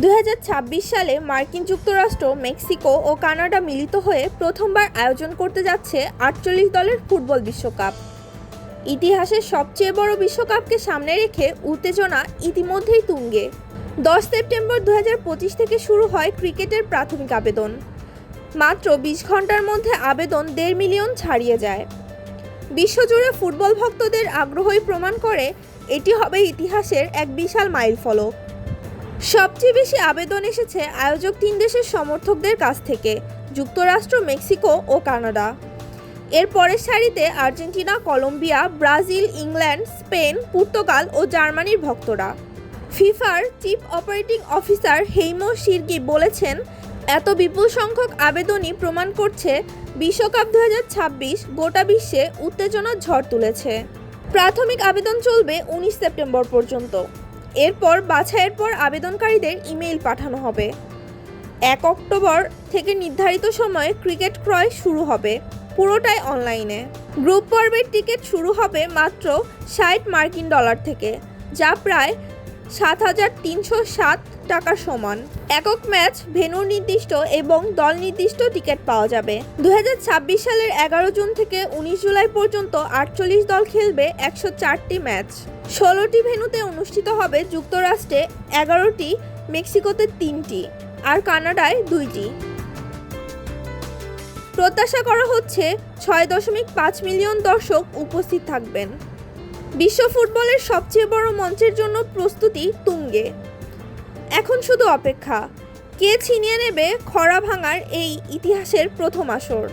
2026 সালে মার্কিন যুক্তরাষ্ট্র, মেক্সিকো ও কানাডা মিলিত হয়ে প্রথমবার আয়োজন করতে যাচ্ছে 48 দলের ফুটবল বিশ্বকাপ। ইতিহাসের সবচেয়ে বড় বিশ্বকাপকে সামনে রেখে উত্তেজনা ইতিমধ্যেই তুঙ্গে। 10 সেপ্টেম্বর 2025 থেকে শুরু হয় ক্রিকেটের প্রাথমিক আবেদন। মাত্র 20 ঘন্টার মধ্যে আবেদন 1.5 মিলিয়ন ছাড়িয়ে যায়। বিশ্বজুড়ে ফুটবল ভক্তদের আগ্রহই প্রমাণ করে এটি হবে ইতিহাসের এক বিশাল মাইলফলক। সবচেয়ে বেশি আবেদন এসেছে আয়োজক 3 দেশের সমর্থকদের কাছ থেকে: যুক্তরাষ্ট্র, মেক্সিকো ও কানাডা। এর পরের সারিতে Argentina, Colombia, Brazil, England, Spain, Portugal ও জার্মানির ভক্তরা। ফিফার chief operating officer Heimo Schirgi বলেছেন, এত বিপুল সংখ্যক আবেদনই প্রমাণ করছে বিশ্বকাপ 2026 গোটা বিশ্বে উত্তেজনার ঝড় তুলেছে। প্রাথমিক আবেদন চলবে 19 সেপ্টেম্বর পর্যন্ত। এরপর বাছাইয়ের পর আবেদনকারীদের ইমেইল পাঠানো হবে। 1 অক্টোবর থেকে নির্ধারিত সময়ে ক্রিকেট ক্রয় শুরু হবে, পুরোটাই অনলাইনে। গ্রুপ পর্বের টিকিট শুরু হবে মাত্র $60 থেকে, যা প্রায় 7,307 টাকার সমান। একক ম্যাচ, ভেন্যু নির্দিষ্ট এবং দল নির্দিষ্ট টিকিট পাওয়া যাবে। 2026 সালের 11 জুন থেকে 19 জুলাই পর্যন্ত 48 দল খেলবে 104টি ম্যাচ। 16টি ভেন্যুতে অনুষ্ঠিত হবে, যুক্তরাষ্ট্রে 11টি, মেক্সিকোতে 3টি আর কানাডায় 2টি। প্রত্যাশা করা হচ্ছে 6.5 মিলিয়ন দর্শক উপস্থিত থাকবেন। বিশ্ব ফুটবলের সবচেয়ে বড় মঞ্চের জন্য প্রস্তুতি তুঙ্গে। এখন শুধু অপেক্ষা, কে ছিনিয়ে নেবে খরা ভাঙার এই ইতিহাসের প্রথম আসর।